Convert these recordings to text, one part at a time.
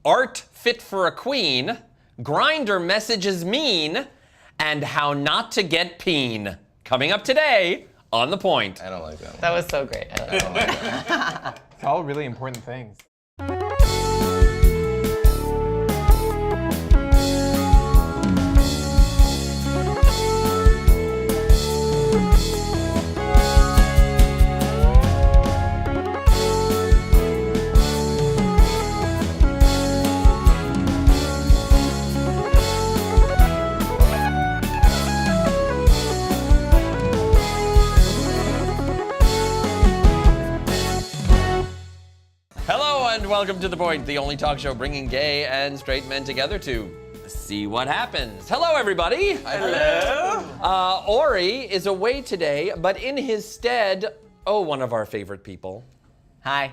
art fit for a queen, Grindr messages mean, and how not to get peen. Coming up today on The Point. I don't like that one. That was so great. I don't like that. It's all really important things. Welcome to The Point, the only talk show bringing gay and straight men together to see what happens. Hello, everybody. Hello. Ori is away today, but in his stead, one of our favorite people. Hi.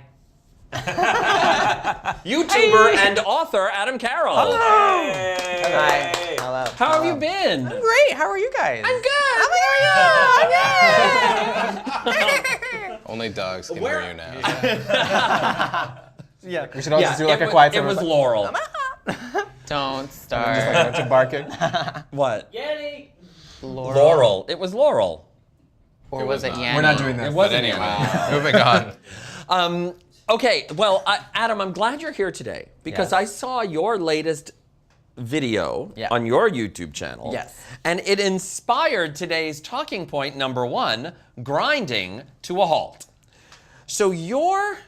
YouTuber and author Adam Carroll. Hello. Hi. Hello. How have you been? I'm great. How are you guys? I'm good. Only dogs can hear you now. Yeah. We should all just do like a quiet It was Laurel. Don't start. Just like a bunch of barking. What? Yanny. Laurel. It was Laurel. Or was it Yanny? We're not doing this. It wasn't Anyway, moving on. Okay, well, Adam, I'm glad you're here today because Yes. I saw your latest video on your YouTube channel. Yes. And it inspired today's talking point number 1, grinding to a halt. So your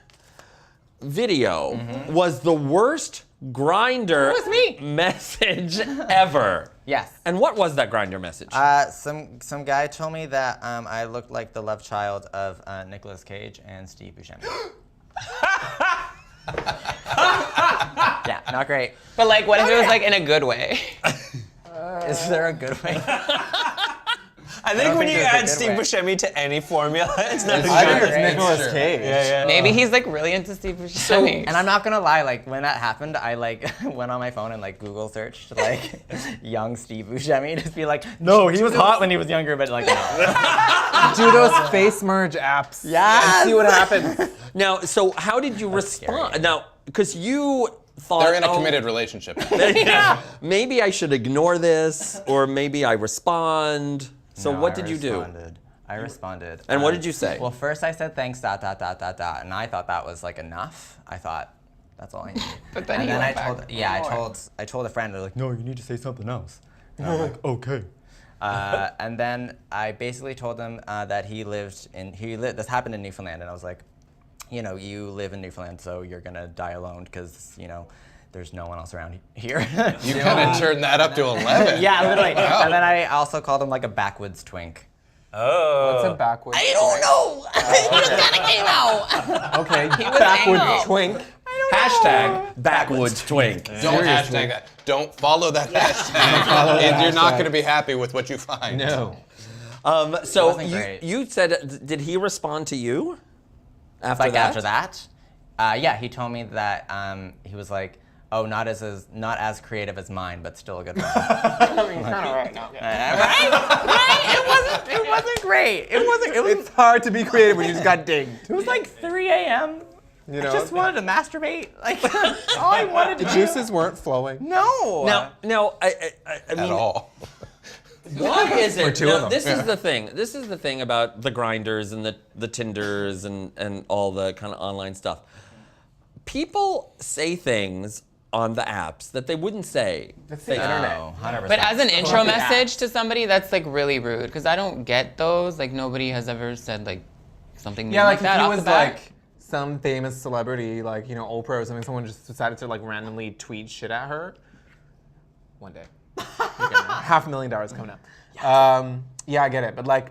video was the worst Grindr message ever. Yes. And what was that Grindr message? Some guy told me that I looked like the love child of Nicolas Cage and Steve Buscemi. Yeah, not great. But like, what if it was like in a good way? Is there a good way? I think when you add Steve Buscemi to any formula, it's not a I think good it's Nicolas Cage. Yeah. Maybe he's like really into Steve Buscemi. And I'm not gonna lie, like when that happened, I like went on my phone and like Google searched like young Steve Buscemi to be like, no, he was hot when he was younger, but like no. Do those face merge apps. Yes. And see what happens. Now, so how did you respond? scary. Now, because you thought They're in a committed relationship. maybe I should ignore this, or maybe I respond. So No, what did you do? I responded. And what did you say? Well, first I said thanks, ... and I thought that was like enough. I thought that's all I needed. But then I told a friend. They're like, no, you need to say something else. And I'm like, okay. And then I basically told him that this happened in Newfoundland, and I was like, you know, you live in Newfoundland, so you're gonna die alone because you know. There's no one else around here. You kind of turned that up to 11. Yeah, literally. And then I also called him like a backwoods twink. Oh. What's a backwoods? I don't know. It just kind of came out. Okay, He was backwoods anal. twink. Hashtag backwoods twink. Don't hashtag that. Don't follow that hashtag. You're not going to be happy with what you find. No. So wasn't great. you said, did he respond to you after Like that? after that, yeah, he told me that he was like, oh, not as creative as mine, but still a good one. I mean, kind of right now. Right? It wasn't great. It was. It's hard to be creative when you just got dinged. It was like 3 a.m. You know? I just wanted to masturbate. Like all I wanted to The do. juices weren't flowing. No. Now, I At mean, all. why is it? two Now, of them. this is the thing. This is the thing about the Grinders and the Tinders and all the kind of online stuff. People say things on the apps that they wouldn't say. That's the internet. 100%. But as an intro the app. message to somebody, that's like really rude because I don't get those. Like nobody has ever said like something mean Yeah, like that if he off was the bat. like some famous celebrity, like, you know, Oprah or something, someone just decided to like randomly tweet shit at her. One day. $500,000 coming up. Yeah, I get it. But like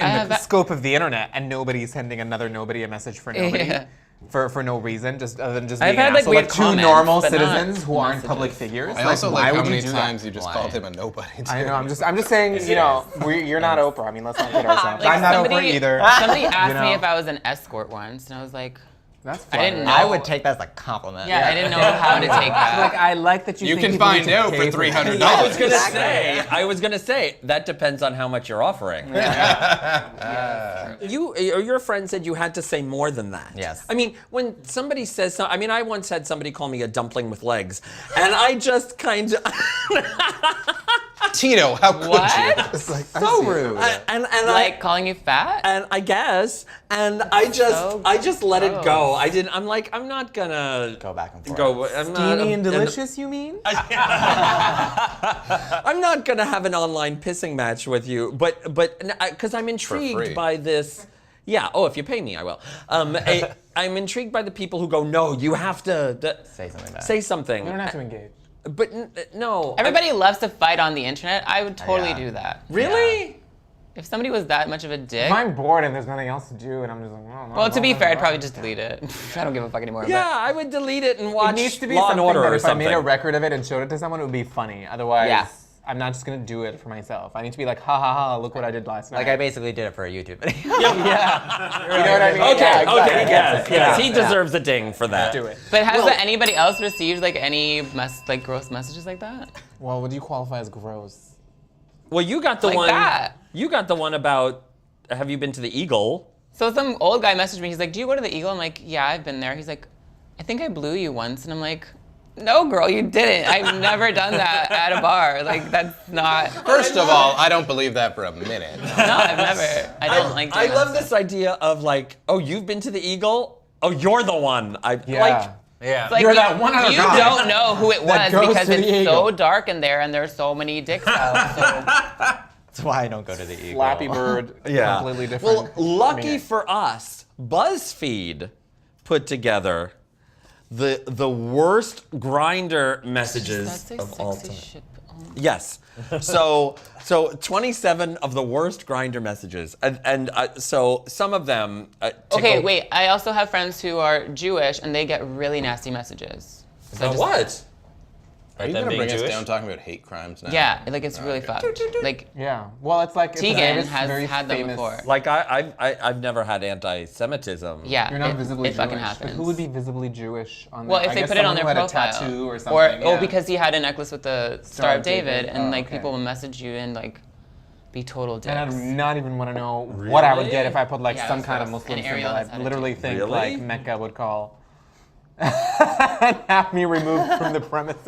in the scope of the internet and nobody sending another nobody a message for nobody. Yeah. For no reason, just other than just I've being had, an like, asshole, weird two comments, normal but not citizens who aren't messages. public figures. I also why like how would you many do times that? you just Why? called him a nobody. I know. I'm just saying. You know, you're not Oprah. I mean, let's not kid ourselves. Like, I'm not somebody- Oprah either. Somebody asked You me know? if I was an escort once, and I was like, That's I didn't flattering. know. I would take that as a compliment. Yeah, I didn't know how to take that. Like, I like that you You think can people need find to out pay for $300. I was gonna say that depends on how much you're offering. You or your friend said you had to say more than that. Yes. I mean, when somebody says something, I mean, I once had somebody call me a dumpling with legs, and I just kind of. Tito, how could What? you? It's like, So rude. and Like calling you fat? and I guess, and I so just let it go. gross. I didn't. I'm like, I'm not gonna Go back and forth. go. I'm not, steamy and delicious, you mean? I'm not gonna have an online pissing match with you, but because I'm intrigued free. by this. Yeah. Oh, if you pay me, I will. I'm intrigued by the people who go, no, you have to Say something bad. say something. You don't have to engage. But no. Everybody loves to fight on the internet. I would totally Yeah. do that. Really? If somebody was that much of a dick. If I'm bored and there's nothing else to do, and I'm just like, oh, Well, to be fair, I'd probably just delete it. I don't give a fuck anymore. Yeah, I would delete it and It watch needs to be Law and something Order that or if I made a something. record of it and showed it to someone, it would be funny. Otherwise, Yeah. I'm not just gonna do it for myself. I need to be like, ha ha ha, look what I did last night. Like I basically did it for a YouTube video. You know what I mean? Okay, Yeah, exactly. okay, yes, Yeah. he deserves a ding for that. Do it. But has Well- anybody else received like any gross messages like that? Well, would you qualify as gross? Well, you got the Like one. that. You got the one about. Have you been to the Eagle? So some old guy messaged me. He's like, "Do you go to the Eagle?" I'm like, "Yeah, I've been there." He's like, "I think I blew you once," and I'm like, "No, girl, you didn't. I've never done that at a bar. Like that's not. First of all, I don't believe that for a minute. No, I've never. I don't like. I doing love that this idea of like, oh, you've been to the Eagle? Oh, you're the one. Yeah. Like, Yeah. Like, You're you, that one other you guy don't know who it that was goes because to the it's Eagle. so dark in there and there's so many dicks out. So That's why I don't go to the Eagle. Flappy Bird, yeah. completely different. Well, lucky meaning. for us, BuzzFeed put together the worst Grindr messages of all time. shit. Yes. So 27 of the worst Grindr messages, and so some of them. Okay, tickle- wait. I also have friends who are Jewish and they get really nasty messages. So About what? Are you them gonna being bring us Jewish? down talking about hate crimes now? Yeah, like it's really fucked. Like Yeah. Well, it's like Tegan it's has very had them famous. before. Like I've never had anti-Semitism. yeah, You're not it, visibly it Jewish. fucking But happens. who would be visibly Jewish on Well, there? if I they guess put it on someone their who had profile, a tattoo or something. or yeah. because he had a necklace with the Star of David, and Oh, like okay. people will message you and like be total dicks. And I do not even want to know what I would get if I put like Yeah, some that's kind of gross. Muslim And Ariel symbol. has I had it literally too. think Really? like Mecca would call and have me removed from the premises.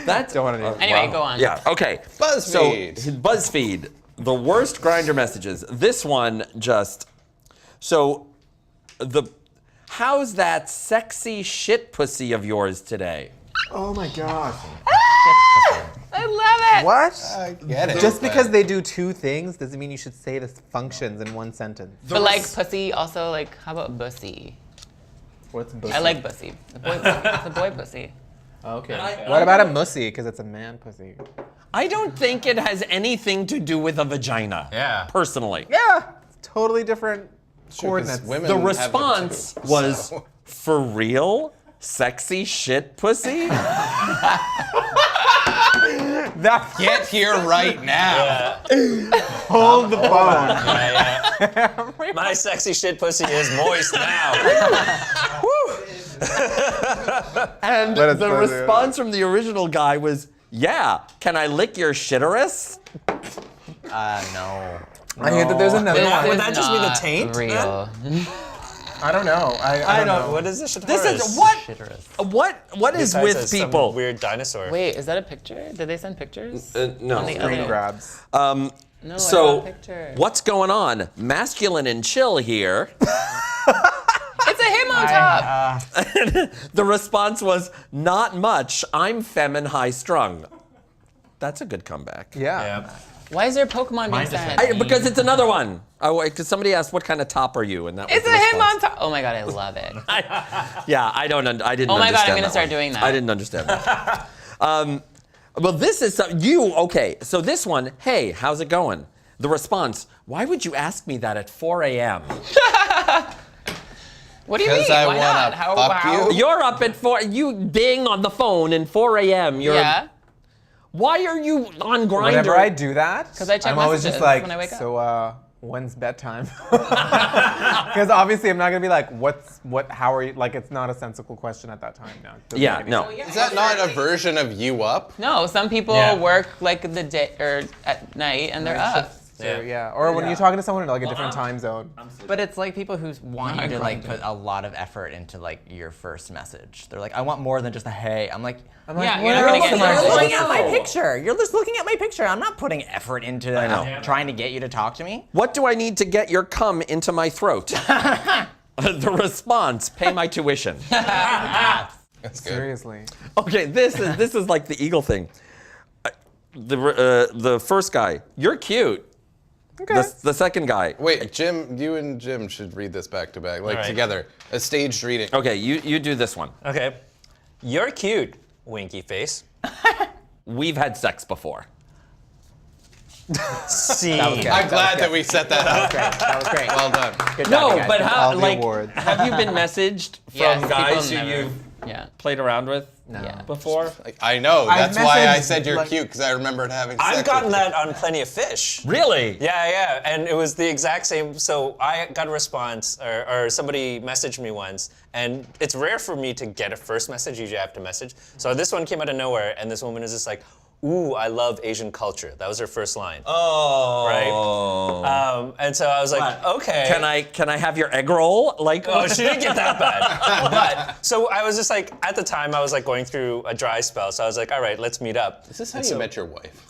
That's Don't want to do it. Anyway, go on. Yeah. Okay. BuzzFeed. So BuzzFeed, the worst Grindr messages. This one just. So, how's that sexy shit pussy of yours today? Oh my gosh. I love it. What? I get it. Just because they do two things doesn't mean you should say the functions in one sentence. But like pussy, also like how about bussy? What's pussy? I like bussy. The boy, it's a boy pussy. Okay. What about a mussy? Because it's a man pussy. I don't think it has anything to do with a vagina. Yeah. Personally. Yeah. It's totally different 'cause coordinates. women The have them response too, was, so. for real? Sexy shit pussy? That's Get here right now. hold the phone. My sexy shit pussy is moist now. And Let us the know, dude. response from the original guy was, yeah, can I lick your shitterus? No. I hear that there's another This one. would is that just be the not taint, real. I don't know. I don't know. What is this shit? This is what is with people? Weird dinosaur. Wait, is that a picture? Did they send pictures? No. On the Screen other- grabs. No, I So, got a picture. what's going on? Masculine and chill here. It's a him on top. The response was, not much. I'm femme and high strung. That's a good comeback. Yeah. Yeah. Why is there Pokemon being just sent? Because it's another one. Oh, because somebody asked, what kind of top are you? And that was It's the a him on response. top. Oh my god, I love it. Yeah, I didn't Oh my understand God, I'm gonna that start one. doing that. I didn't understand that. Well, this is okay. So this one, hey, how's it going? The response, why would you ask me that at 4 a.m.? What do you mean? 'Cause I Why wanna not? fuck you. You're up at 4, you ding on the phone in 4 a.m. Yeah. Why are you on Grindr? Whenever I do that, 'Cause I check I'm always just messages like, when I wake up. so when's bedtime? Because obviously I'm not gonna be like, how are you? Like, it's not a sensical question at that time now. Yeah, no. Is that not a version of you up? No, some people work like the day or at night and they're up. Yeah. Or when you're talking to someone in like a different time zone. But it's like people who want you to like put a lot of effort into like your first message. They're like, I want more than just a hey. I'm like, Yeah, you're not gonna get you're looking at my No. picture. You're just looking at my picture. I'm not putting effort into trying to get you to talk to me. What do I need to get your cum into my throat? The response, pay my tuition. That's good. Seriously. Okay, this is like the eagle thing. The first guy, you're cute. Okay. The second guy. Wait, Jim, you and Jim should read this back to back, like All right. together. A staged reading. Okay, you do this one. Okay. You're cute, winky face. We've had sex before. Scene. I'm glad that we set that up. That was great. Well done. Good job, No, you guys. but All how the like awards. have you been messaged from Yes, guys who people never- you've Yeah. played around with Yeah. before? Like, I know. I've That's why I messaged, said you're like- cute, because I remembered having sex I've gotten with you. that on Plenty of Fish. Really? Yeah, and it was the exact same. So I got a response, or somebody messaged me once, and it's rare for me to get a first message. Usually I have to message. So this one came out of nowhere, and this woman is just like, ooh, I love Asian culture. That was her first line. Oh. Right. And so I was like, okay. Can I have your egg roll? Like, Oh, she didn't get that bad. But, so I was just like, at the time, I was like going through a dry spell. So I was like, all right, let's meet up. Is this how you met your wife?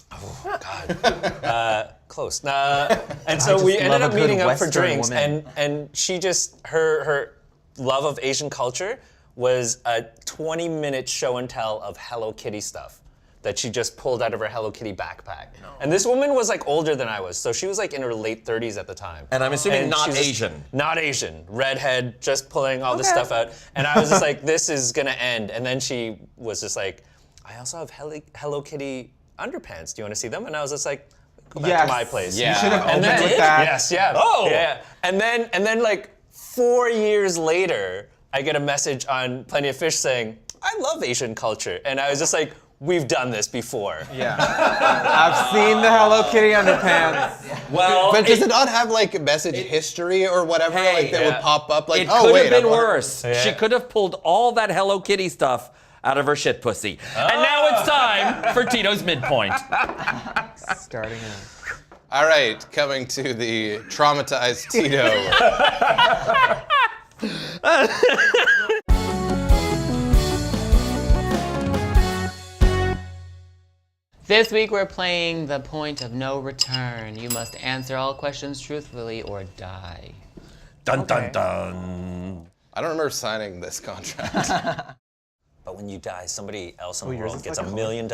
Close. And so we just ended love a up good meeting up for Western drinks, woman. and she just her love of Asian culture was a 20-minute show and tell of Hello Kitty stuff that she just pulled out of her Hello Kitty backpack. And this woman was like older than I was, so she was like in her late 30s at the time. And I'm assuming And not she was just- Asian. Not Asian. Redhead, just pulling all this stuff out. And I was just like, this is gonna end. And then she was just like, I also have Hello Kitty underpants. Do you want to see them? And I was just like, go back to my place. Yeah. You should have And opened then, with that. yes, yeah. Oh. Yeah. And then like 4 years later, I get a message on Plenty of Fish saying, I love Asian culture. And I was just like, we've done this before. Yeah. I've seen the Hello Kitty underpants. well, But does it not have like message history or whatever Hey, like that would pop up? Like, it oh could wait, have been I want- worse. She could have pulled all that Hello Kitty stuff out of her shit pussy. And now it's time for Tito's midpoint. Starting out. All right, coming to the traumatized Tito. This week we're playing the point of no return. You must answer all questions truthfully or die. Dun Okay. dun dun. I don't remember signing this contract. But when you die, somebody else in the yours world is gets like $1 a million. I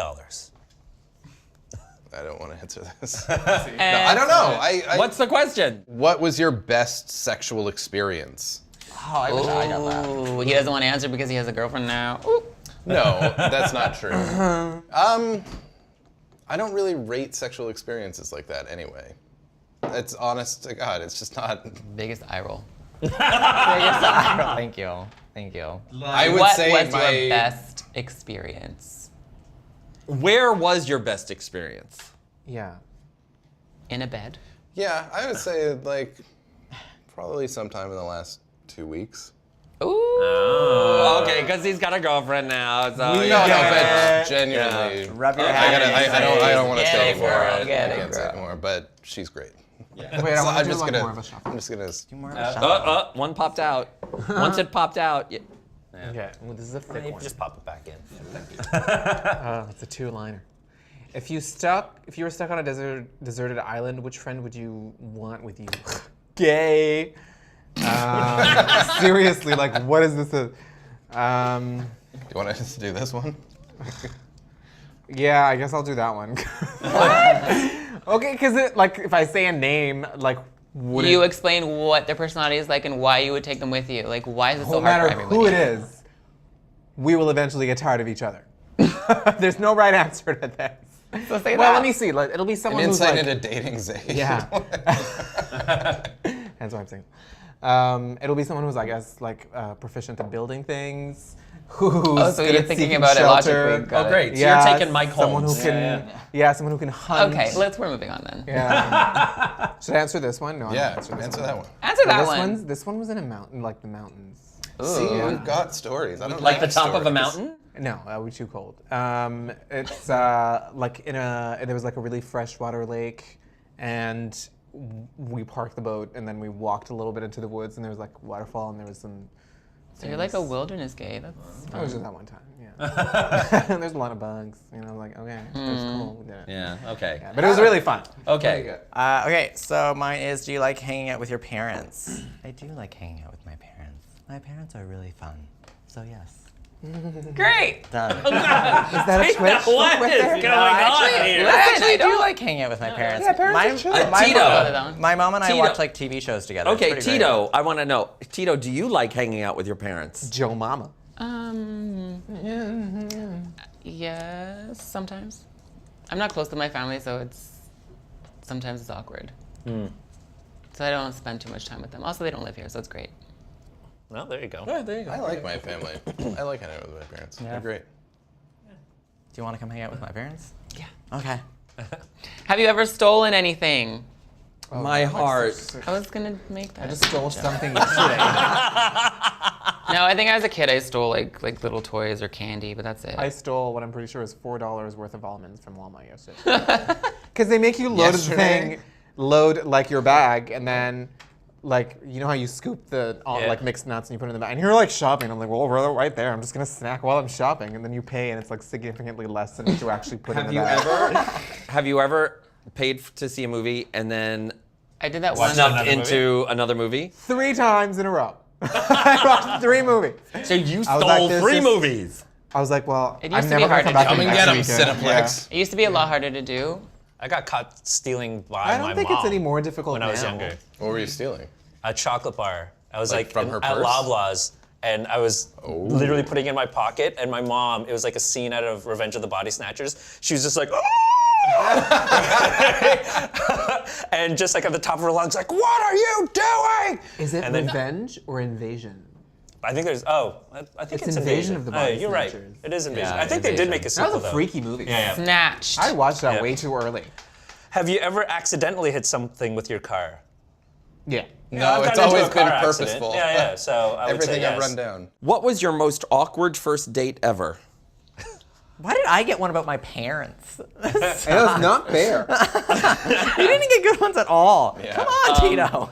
don't want to answer this. And I don't know. I What's the question? What was your best sexual experience? Oh, I wish I got that. Ooh, he doesn't want to answer because he has a girlfriend now. Ooh. No, that's not true. I don't really rate sexual experiences like that anyway. It's honest to God, it's just not. Biggest eye roll. Thank you. Thank you. I would What say was my your best experience? Where was your best experience? Yeah. In a bed? Yeah, I would say like probably sometime in the last 2 weeks. Ooh. Okay, because he's got a girlfriend now. So No, but genuinely. Rub your I don't want to Get say it, more. girl, I get it, can't say girl. it more, but she's great. Wait, I So want I'm to do just like gonna. more of a shuffle. I'm just gonna. More of a shot. one popped out. Once it popped out. Yeah. Okay, well, this is a thick You one. just pop it back in. It's a two-liner. If you were stuck on a deserted island, which friend would you want with you? Gay. Seriously, like, what is this? Do you want to just do this one? Yeah, I guess I'll do that one. Okay, because like, if I say a name, like, would You it, explain what their personality is like and why you would take them with you. Like, why is it so no hard for matter everybody? who it is, we will eventually get tired of each other. There's no right answer to this. So say Well, that. let me see. Like, it'll be An someone who's insight like, into dating Zay. yeah. That's what I'm saying. It'll be someone who's, I guess, like proficient at building things, who's so good you're at thinking seeking about it shelter. logically. Got Oh, it. great. So Yeah, you're taking Mike someone Holmes. who can, someone who can hunt. Okay, we're moving on then. Yeah. Should I answer this one? No. I'm Yeah, not answering this answer one. that one. Answer that This one. This one was in a mountain, like the mountains. See, we've got stories. I don't Like the like top of a stories. mountain? No, we're too cold. It's like there was like a really freshwater lake, and we parked the boat, and then we walked a little bit into the woods, and there was like a waterfall, and there was some. So you're like a wilderness gay. That's It was just that one time, yeah. There's a lot of bugs, like, okay, that's cool, we did it. Yeah, okay. Yeah, but it was really fun. Okay. Okay, so mine is, do you like hanging out with your parents? I do like hanging out with my parents. My parents are really fun. So yes. great. Done. Is that a Twitch? What with is there? going on Listen, here? I actually I do don't- like hanging out with my parents. Yeah, parents are chill. Tito. My mom and I Tito. watch like TV shows together. It's Okay, pretty great. Tito, I want to know. Tito, do you like hanging out with your parents? Joe Mama. Yes, sometimes. I'm not close to my family, so sometimes it's awkward. So I don't spend too much time with them. Also, they don't live here, so it's great. Well, there you go. I like my family. I like hanging out with my parents. They're great. Do you want to come hang out with my parents? Yeah. Okay. Have you ever stolen anything? My heart. I was gonna make that. I just stole something yesterday. No, I think as a kid I stole like little toys or candy, but that's it. I stole what I'm pretty sure is $4 worth of almonds from Walmart yesterday. Because they make you load the thing, load like your bag, and then like you know how you scoop the like mixed nuts and you put it in the bag, and you're like shopping. I'm like, well, right there. I'm just gonna snack while I'm shopping, and then you pay, and it's like significantly less than what you actually put in the bag. Have you ever paid to see a movie and then I did that once. snuck into another movie? 3 times in a row. I watched 3 movies. So you was stole like, this 3 is- movies. I was like, well, It I'm used to be never gonna hard come to back do. Come and next get 'em, weekend. Cineplex. It used to be a lot harder to do. I got caught stealing by I my don't think mom it's any more difficult when now. I was younger. What were you stealing? A chocolate bar. I was Like like, from her at purse? Loblaws, and I was literally putting it in my pocket, and my mom, it was like a scene out of Revenge of the Body Snatchers. She was just like, and just like at the top of her lungs, like, what are you doing? Is it And then- revenge or invasion? I think there's, I think It's it's Invasion of the Body You're right. Snatchers. It is Invasion. Yeah, I think they did make a That sequel, was a though. freaky movie. Yeah. Snatched. I watched that Yeah. way too early. Have you ever accidentally hit something with your car? Yeah. No, I've it's gotten into always a car been accident. purposeful. Yeah. So I would say Everything yes. I've run down. What was your most awkward first date ever? Why did I get one about my parents? It was not fair. You didn't get good ones at all. Yeah. Come on, Tito.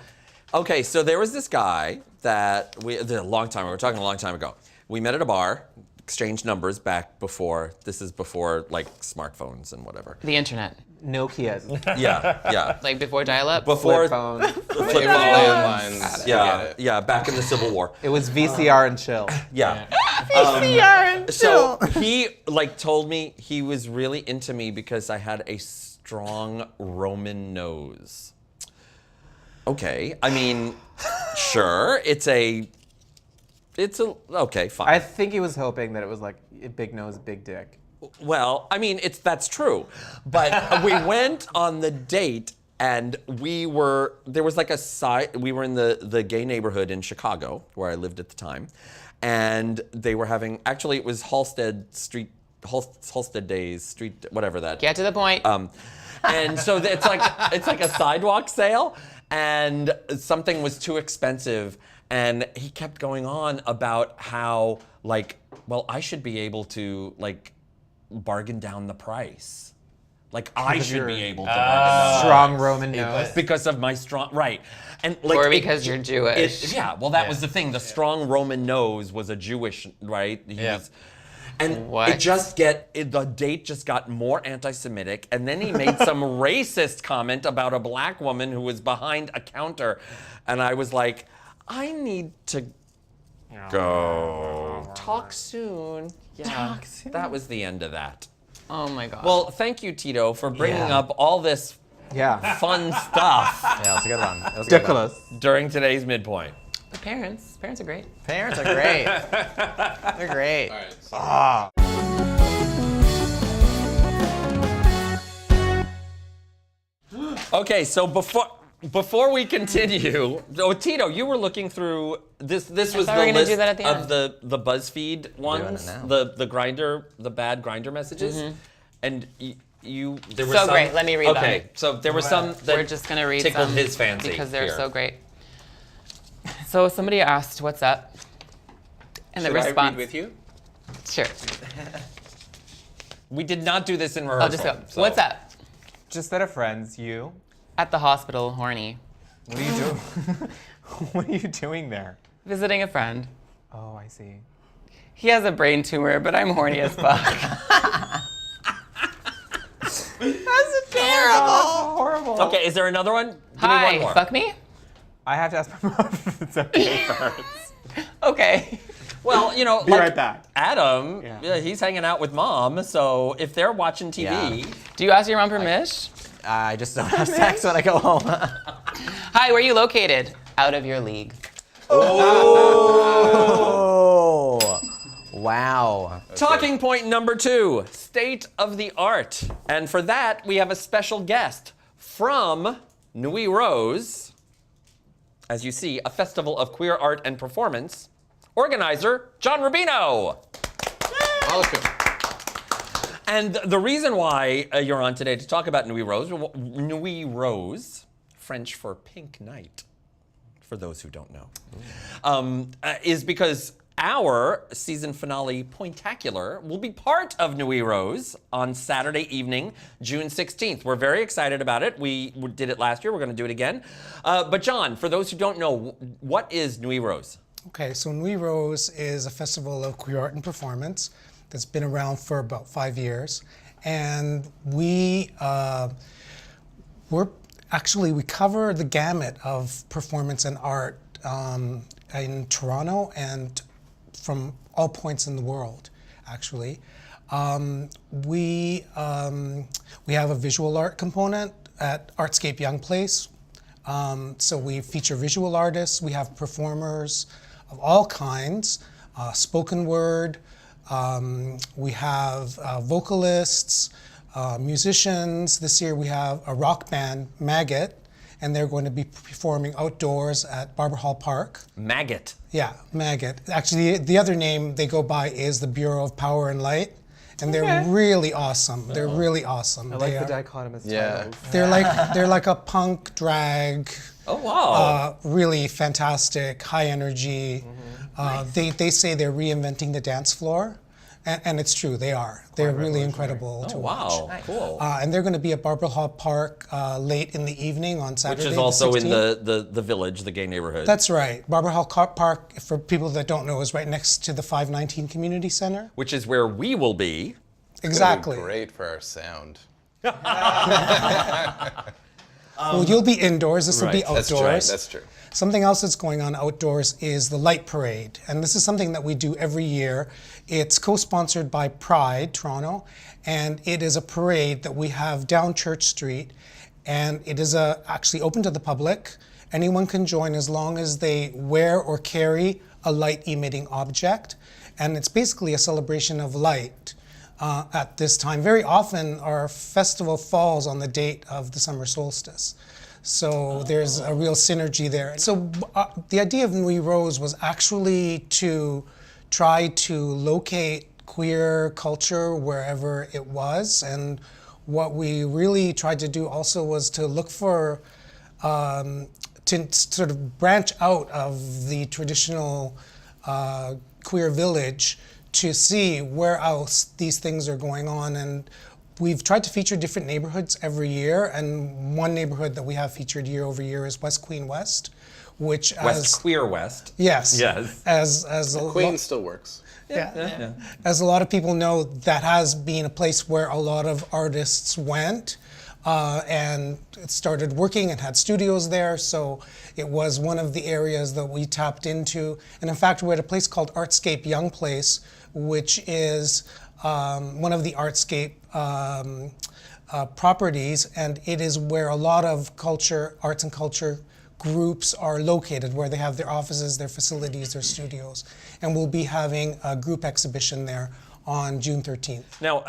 Okay, so there was this guy that a long time ago, we're talking a long time ago. We met at a bar, exchanged numbers back before, this is before like smartphones and whatever. The internet. Nokia's. Yeah. Like before dial-up. Before Flip phone. flip It was phones. landlines. Yeah, back in the Civil War. It was VCR and chill. Yeah. VCR So he like told me he was really into me because I had a strong Roman nose. Okay, I mean, sure, it's a, okay, fine. I think he was hoping that it was like a big nose, big dick. Well, I mean, that's true. But we went on the date and we were in the gay neighborhood in Chicago where I lived at the time. And they were having, actually it was Halsted Days, Street, whatever that. Get to the point. And so it's like a sidewalk sale, and something was too expensive, and he kept going on about how like, well, I should be able to like bargain down the price. Like I should your be able to bargain down Strong Roman nose. because of my strong right. And like Or because you're Jewish. yeah, well that was the thing. The strong Roman nose was a Jewish, right? He was, and What? the date just got more anti-Semitic, and then he made some racist comment about a black woman who was behind a counter, and I was like, I need to go. Talk soon. Yeah, that was the end of that. Oh my god. Well, thank you, Tito, for bringing Yeah. up all this Yeah. fun stuff Yeah, that's a good one. That was a good one. Ridiculous. during today's midpoint. the parents are great. Parents are great. They're great. All right. Okay, so before Before we continue, Tito, you were looking through this. This was thought we the were gonna list do that at the of end. the BuzzFeed ones, now. the Grindr, the bad Grindr messages, and you there were So some, great, let me read them. Okay, so there were some that We're just gonna read tickled some his fancy because they're here. so great. So somebody asked, "What's up?" And the Should I response. read with you? Sure. We did not do this in rehearsal. I'll just go. so- What's up? Just that of friends, you. At the hospital, horny, What are you doing? What are you doing there? visiting a friend. Oh, I see. He has a brain tumor, but I'm horny as fuck. Horrible. Okay, is there another one? Give me Hi, one more. fuck me? I have to ask my mom if it's okay first. Okay. Well, you know, Be right back. Adam, Yeah. he's hanging out with mom, so if they're watching TV, Yeah. Do you ask your mom permission? I just don't have sex when I go home. Hi, where are you located? Out of your league. Oh, wow. Talking point number 2, state of the art. And for that, we have a special guest from Nuit Rose. As you see, a festival of queer art and performance. Organizer, John Rubino. Welcome. And the reason why you're on today to talk about Nuit Rose, French for pink night, for those who don't know, is because our season finale, POINTACULAR, will be part of Nuit Rose on Saturday evening, June 16th. We're very excited about it. We did it last year. We're going to do it again. But John, for those who don't know, what is Nuit Rose? Okay, so Nuit Rose is a festival of queer art and performance that's been around for about 5 years. And we cover the gamut of performance and art in Toronto and from all points in the world, actually. We have a visual art component at Artscape Young Place. So we feature visual artists, we have performers of all kinds, spoken word, we have vocalists, musicians. This year we have a rock band, Maggot, and they're going to be performing outdoors at Barber Hall Park. Maggot. Yeah, Maggot. Actually, the other name they go by is the Bureau of Power and Light, and they're really awesome. They're really awesome. I like the dichotomous titles. They're like a punk drag. Oh, wow. Really fantastic, high energy. They say they're reinventing the dance floor, and it's true. They are. They're really incredible to watch. Wow, cool. And they're going to be at Barber Hall Park late in the evening on Saturday. Which is the also in 16th. the village, the gay neighborhood. That's right. Barber Hall Park, for people that don't know, is right next to the 519 Community Center. Which is where we will be. Exactly. Great for our sound. Well, you'll be indoors. This will be Right. outdoors. That's true. Something else that's going on outdoors is the Light Parade. And this is something that we do every year. It's co-sponsored by Pride, Toronto. And it is a parade that we have down Church Street. And it is actually open to the public. Anyone can join as long as they wear or carry a light-emitting object. And it's basically a celebration of light. At this time. Very often our festival falls on the date of the summer solstice. So there's a real synergy there. So the idea of Nuit Rose was actually to try to locate queer culture wherever it was. And what we really tried to do also was to look for, to sort of branch out of the traditional queer village to see where else these things are going on. And we've tried to feature different neighborhoods every year, and one neighborhood that we have featured year over year is West Queen West, which Queer West. yes, Yes. as Queen still works. as a lot of people know, that has been a place where a lot of artists went and started working and had studios there. So it was one of the areas that we tapped into. And in fact, we're at a place called Artscape Young Place, which is one of the Artscape properties, and it is where a lot of arts and culture groups are located, where they have their offices, their facilities, their studios. And we'll be having a group exhibition there on June 13th. Now,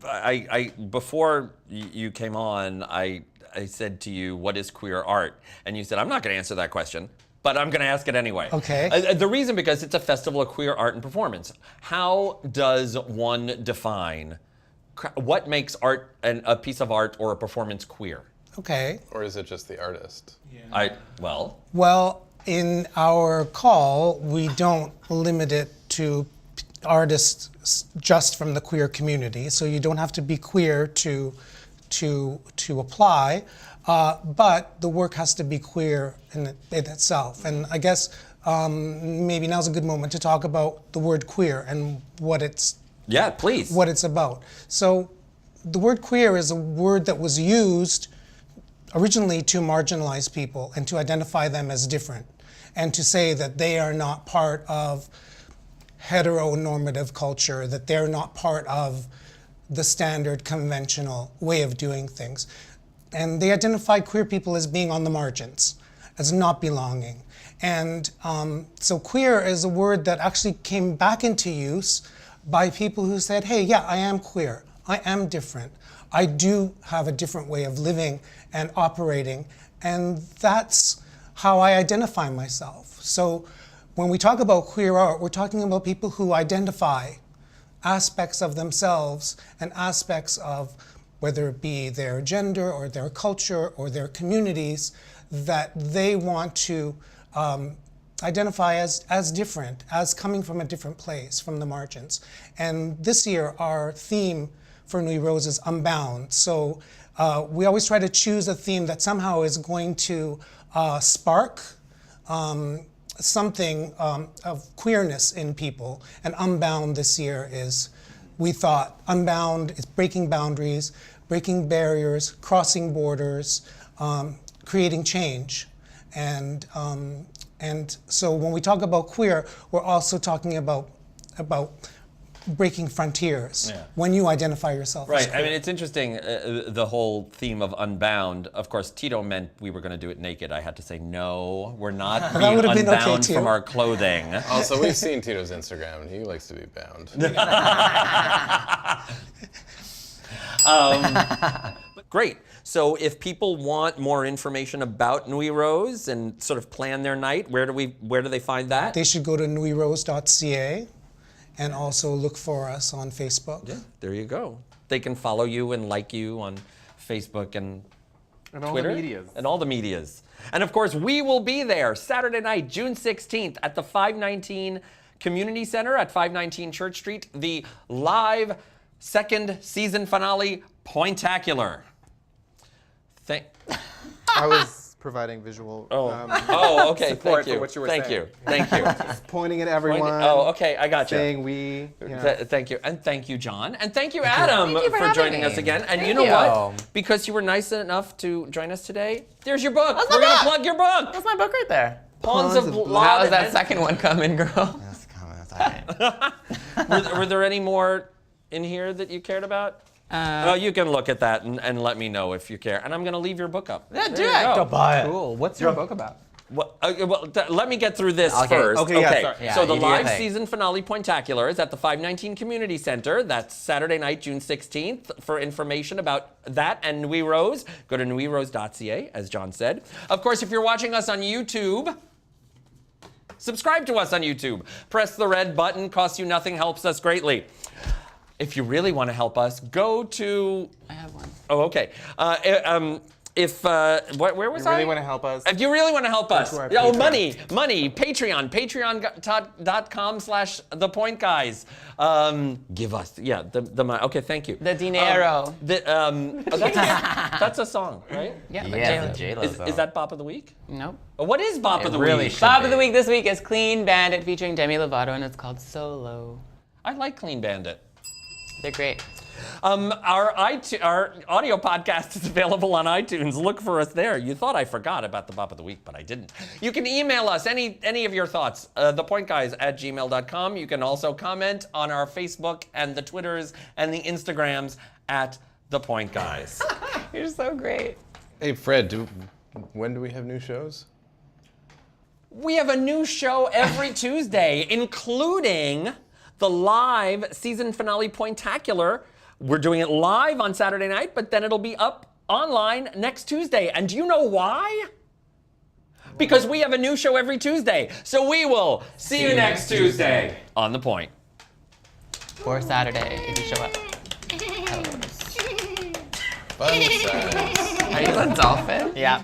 I before you came on, I I said to you, what is queer art? And you said, I'm not going to answer that question, but I'm going to ask it anyway. Okay. The reason, because it's a festival of queer art and performance. How does one define what makes art and a piece of art or a performance queer? Okay. Or is it just the artist? Well, in our call, we don't limit it to artists just from the queer community. So you don't have to be queer to apply, but the work has to be queer in itself. And I guess maybe now's a good moment to talk about the word queer and what it's please. What it's about. So the word queer is a word that was used originally to marginalize people and to identify them as different and to say that they are not part of heteronormative culture, that they're not part of the standard conventional way of doing things. And they identified queer people as being on the margins, as not belonging. And so queer is a word that actually came back into use by people who said, hey, yeah, I am queer, I am different. I do have a different way of living and operating, and that's how I identify myself. So when we talk about queer art, we're talking about people who identify aspects of themselves and aspects of whether it be their gender or their culture or their communities that they want to identify as different, as coming from a different place, from the margins. And this year, our theme for Nuit Rose is Unbound. So we always try to choose a theme that somehow is going to spark something of queerness in people. And Unbound this year is, we thought, Unbound is breaking boundaries, breaking barriers, crossing borders, creating change. And so when we talk about queer, we're also talking about breaking frontiers when you identify yourself as queer. I mean, it's interesting, the whole theme of Unbound. Of course, Tito meant we were going to do it naked. I had to say, no, we're not being unbound from our clothing. Also, we've seen Tito's Instagram. He likes to be bound. Great. So if people want more information about Nuit Rose and sort of plan their night, where do they find that? They should go to nuitrose.ca and also look for us on Facebook. Yeah, there you go. They can follow you and like you on Facebook and all Twitter. the medias. And all the medias. And of course, we will be there Saturday night, June 16th at the 519 Community Center at 519 Church Street, the live second season finale, POINTACULAR. I was providing visual Okay, support thank you. for what you were Thank saying. you. Thank you. Just pointing at everyone. Okay, I got you. Saying we. You know. Thank you. And thank you, John. And thank you, Adam, Thank you for for having joining me. us again. And Thank you know you. what? Because you were nice enough to join us today, there's your book. That's We're my going to book. plug your book. That's my book right there. Pawns of How Blood. is that second one coming, girl? That's coming. That's all right. Were there any more in here that you cared about? You can look at that and let me know if you care. And I'm going to leave your book up. Yeah, do There you it. go. Go buy it. Cool. What's your book about? Let me get through this Okay. first. Okay, yeah, sorry. Yeah, So the you do your live thing. season finale POINTACULAR is at the 519 Community Center. That's Saturday night, June 16th. For information about that and Nuit Rose, go to nuitrose.ca, as John said. Of course, if you're watching us on YouTube, subscribe to us on YouTube. Press the red button, costs you nothing, helps us greatly. If you really want to help us, go to... I have one. Oh, okay. Where was You really I? want to help us? If you really want to help us, to our money, Patreon. Patreon, patreon.com/thepointguys. Give us, the money. Okay, thank you. The dinero. That's a song, right? Yeah, Yeah, but the J-Lo Is song. that Bop of the Week? Nope. What is Bop of the really Week? should Bob be. of the Week this week is Clean Bandit featuring Demi Lovato, and it's called Solo. I like Clean Bandit. They're great. Our audio podcast is available on iTunes. Look for us there. You thought I forgot about the Bop of the Week, but I didn't. You can email us any of your thoughts, thepointguys@gmail.com. You can also comment on our Facebook and the Twitters and the Instagrams at thepointguys. You're so great. Hey, Fred, when do we have new shows? We have a new show every Tuesday, including the live season finale POINTACULAR. We're doing it live on Saturday night, but then it'll be up online next Tuesday. And do you know why? Because we have a new show every Tuesday. So we will see you next Tuesday on The Point. Or Saturday if you show up. Fun size. Are you a dolphin? Yeah.